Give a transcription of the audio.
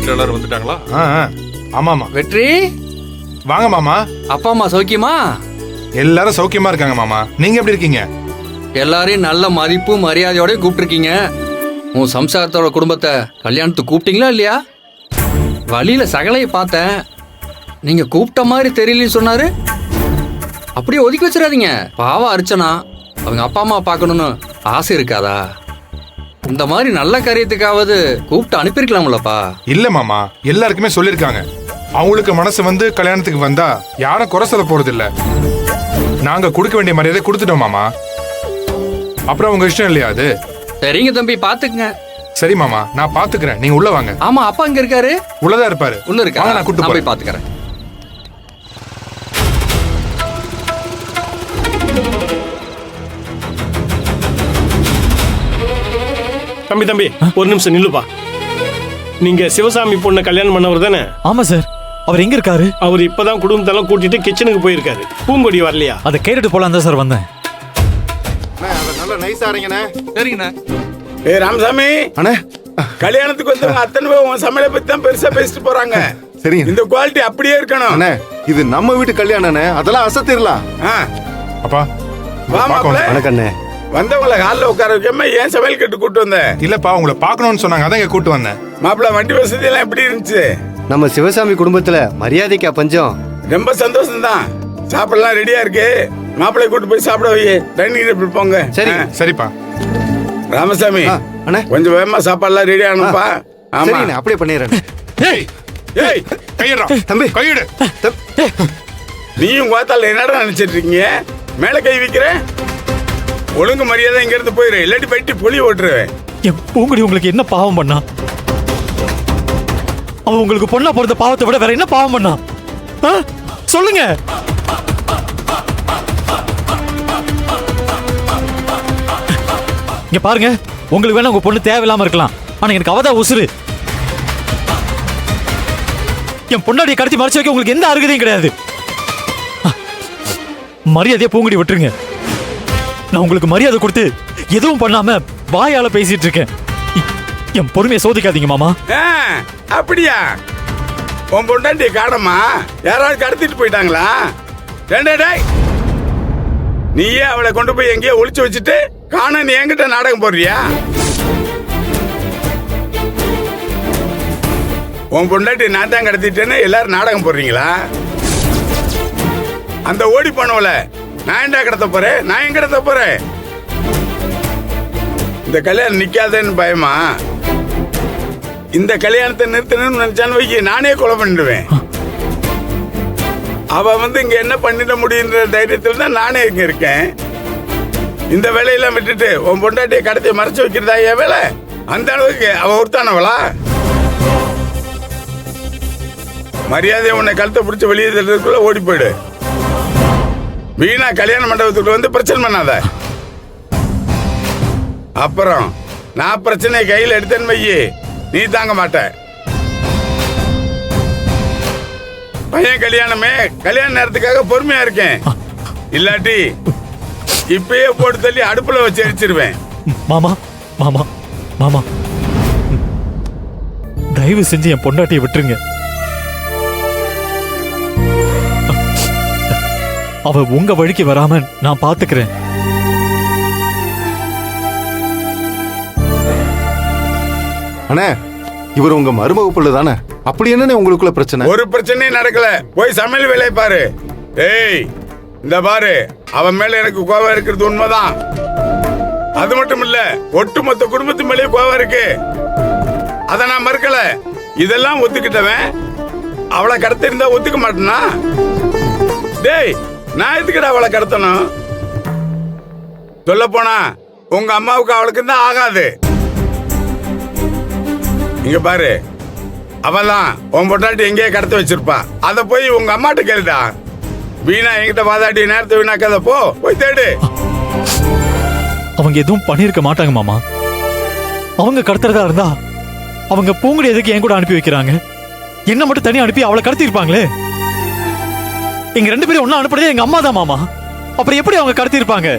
வீட்டுல எல்லாரும் வந்துட்டாங்களா? ஆமாமா. வெற்றி வாங்க மாமா. அப்பா அம்மா சௌக்கியமா? எல்லாரும் சௌக்கியமா இருக்காங்க மாமா. நீங்க எப்படி இருக்கீங்க? எல்லாரையும் நல்ல மதிப்பு மரியாதையோட கூப்பிட்டுருக்கீங்க. உன் சம்சாரத்தோட குடும்பத்தை கல்யாணத்துக்கு கூப்பிட்டீங்களா இல்லையா? வழியில சகலையை பார்த்தேன், நீங்க கூப்பிட்ட மாதிரி தெரியலன்னு சொன்னாரு. அப்படியே ஒதுக்கி வச்சிடாதீங்க. பாவம் அர்ச்சனா, அவங்க அப்பா அம்மா பார்க்கணும்னு ஆசை இருக்காதா? இந்த மாதிரி நல்ல காரியத்துக்காவது கூப்பிட்டு அனுப்பியிருக்கலாம்லப்பா. இல்ல மாமா, எல்லாருக்குமே சொல்லிருக்காங்க. அவங்களுக்கு மனசு வந்து கல்யாணத்துக்கு வந்தா யாரும் குறை சொல்ல போறது இல்ல. நாங்க கொடுக்க வேண்டிய மரியாதை கொடுத்துட்டோம் மாமா. அப்புறம் உங்க இஷ்டம் இல்லையா அது? சரிங்க தம்பி, பாத்துக்குங்க. சரி மாமா, நான் பாத்துக்கிறேன். நீங்க உள்ள வாங்க. ஆமா, அப்பா இங்க இருக்காரு. உள்ளதான் இருப்பாரு. உள்ள இருக்காரு. நான் கூட்டு போய் போய் பாத்துக்கிறேன். தம்பி தம்பி ஒரு நிமிஷம் நில்லுப்பா. நீங்க சிவசாமி பொண்ணை கல்யாணம் பண்ணவர் தானே? ஆமா சார். அவர் எங்க இருக்காரு? அவர் இப்பதான் குடும்பத்தெல்லாம் கூட்டிட்டு கிச்சனுக்கு போயிருக்காரு. பூங்கொடி வரலையா? அதை கேட்டுட்டு போலாம் தான் சார் வந்தேன். நல்ல நைஸா இருங்கண்ணே. சரிங்கண்ணா. ராமசாமி அண்ணே, கல்யாணத்துக்கு வந்து அத்தனை பேர் உன் சமையலை பத்தி தான் பெருசா பேசிட்டு போறாங்க. சரிங்க. இந்த குவாலிட்டி அப்படியே இருக்கணும். அண்ணே, இது நம்ம வீட்டு கல்யாணம், அதெல்லாம் அசத்திரலாம். அப்பா வா மாப்பிள்ளை. வணக்கம் அண்ணே. வந்தவங்கள ஹாலில் உட்கார வைக்காம ஏன் சமையல் கட்டு கூட்டு வந்த? இல்லப்பா, உங்களை பார்க்கணும்னு சொன்னாங்க, அதான் இங்க கூட்டு வந்தேன். மாப்பிள்ளை, வண்டி வசதி எல்லாம் எப்படி இருந்துச்சு? நம்ம சிவசாமி குடும்பத்துல மரியாதைக்கா பஞ்சம். ரொம்ப சந்தோஷம் தான். சாப்பிடலாம் ரெடியா இருக்கு. மாப்பிள்ளை கூட்டு போய் சாப்பிட வை. டைனிங் டேபிள் போங்க. சரி. சரிப்பா. ராமசாமி அண்ணே, கொஞ்சம் வேகமா சாப்பாடுலாம் ரெடி ஆகணும்ப்பா. ஆமா, சரிண்ணே, அப்படியே பண்ணிடுறேன். ஏய் ஏய் கையிடுறா தம்பி. கையிடு. நீயும் கோத்தால என்னடா நினைச்சிட்டு இருக்கீங்க? மேல கை வைக்கிறேன். ஒழுங்கு மரியாதை இங்க இருந்து போயிரு, இல்லாட்டி பைட்டி புளி ஓட்டுருவேன். என் பூங்குடி உங்களுக்கு என்ன பாவம் பண்ணா? அவன் உங்களுக்கு பொண்ணா பிறந்த பாவத்தை விட வேற என்ன பாவம் பண்ணா? சொல்லுங்க. இங்க பாருங்க, உங்களுக்கு வேணா உங்க பொண்ணு தேவையில்லாம இருக்கலாம், ஆனா எனக்கு அவதான் உசுரு. என் பொண்டாடியை கடத்தி மறைச்சு வைக்க உங்களுக்கு எந்த அருகதையும் கிடையாது. மரியாதையை பூங்குடி விட்டுருங்க. நான் உங்களுக்கு மரியாதை கொடுத்து எதுவும் பண்ணாம வாயால பேசிட்டு இருக்கேன். என் பொறுமையை சோதிக்காதீங்க மாமா. அப்படியா? உன் பொண்டாட்டி காணமா? யாராவது கடத்திட்டு போயிட்டாங்களா? டேய், நீயே அவளை கொண்டு போய் எங்கேயோ ஒளிச்சு வச்சுட்டு காண நீ என்கிட்ட நாடகம் போடுறியா? உன் பொண்டாட்டி நான் தான் கடத்திட்டேன்னு எல்லாரும் நாடகம் போடுறீங்களா? அந்த ஓடி போனவள நான் என்ன கடத்த போறேன்? நான் எங்க கடத்த போறேன்? இந்த கல்யாணம் நிக்காதேன்னு பயமா? இந்த கல்யாணத்தை நிறுத்தணும்னு நினைச்சான்னு வைக்க நானே கொலை பண்ணிடுவேன். அவ வந்து இங்க என்ன பண்ணிட முடியுன்ற தைரியத்தில் தான் நானே இங்க இருக்கேன். இந்த வேலையெல்லாம் விட்டுட்டு உன் பொண்டாட்டியை கடத்தி மறைச்சு வைக்கிறதா என் வேலை? அந்த அளவுக்கு அவ ஒருத்தானவளா? மரியாதையை உன்னை கழுத்தை பிடிச்சி வெளியே தள்ளுறதுக்குள்ள ஓடி போயிடு. வீணா கல்யாண மண்டபத்துக்கு வந்து பிரச்சனை பண்ணாத. அப்புறம் நான் பிரச்சனை கையில் எடுத்தேன்னு வையி நீ தாங்க மாட்ட. பையன் கல்யாணமே கல்யாண நேரத்துக்காக பொறுமையா இருக்கேன். இல்லாட்டி இப்பயே போட்டு தள்ளி அடுப்புல வச்சு எரிச்சிருவேன். மாமா மாமா மாமா, தயவு செஞ்சு என் பொண்டாட்டியை விட்டுருங்க. அவ உங்க வழிக்கு வராம நான் பாத்துக்கிறேன். அண்ணே, இவர் உங்க மருமக புள்ள தானே? அப்படி என்னன்னு உங்களுக்குள்ள பிரச்சனை? ஒரு பிரச்சனையும் நடக்கல. போய் சமையல் வேலையை பாரு. ஏய், இந்த பாரு, அவன் மேல எனக்கு கோவம் இருக்கிறது உண்மைதான். அது மட்டும் இல்ல, ஒட்டுமொத்த குடும்பத்து மேலேயே கோவம் இருக்கு. அத நான் மறுக்கல. இதெல்லாம் ஒத்துக்கிட்டவன் அவளை கடத்திருந்தா ஒத்துக்க மாட்டேனா? டேய், நான் எதுக்குடா அவளை கடத்தணும்? சொல்ல போனா உங்க அம்மாவுக்கு அவளுக்கு தான் ஆகாது. இங்க பாரு, அவெல்லாம் உன் பொண்டாட்டி எங்கேயே கடத்த வச்சிருப்பா. அத போய் உங்க அம்மாட்ட கேளுடா. வீணா என்கிட்ட வாதாடி நேரத்தை வீணாக்காத. போய் தேடு. அவங்க எதுவும் பண்ணிருக்க மாட்டாங்க மாமா. அவங்க கடத்துறதா இருந்தா அவங்க பூங்குடி எதுக்கு என் கூட அனுப்பி வைக்கிறாங்க? என்ன மட்டும் தனியா அனுப்பி அவளை கடத்திருப்பாங்களே. எங்க ரெண்டு பேரும் ஒன்னா அனுப்புறதே எங்க அம்மா தான் மாமா. அப்புறம் எப்படி அவங்க கடத்திருப்பாங்க?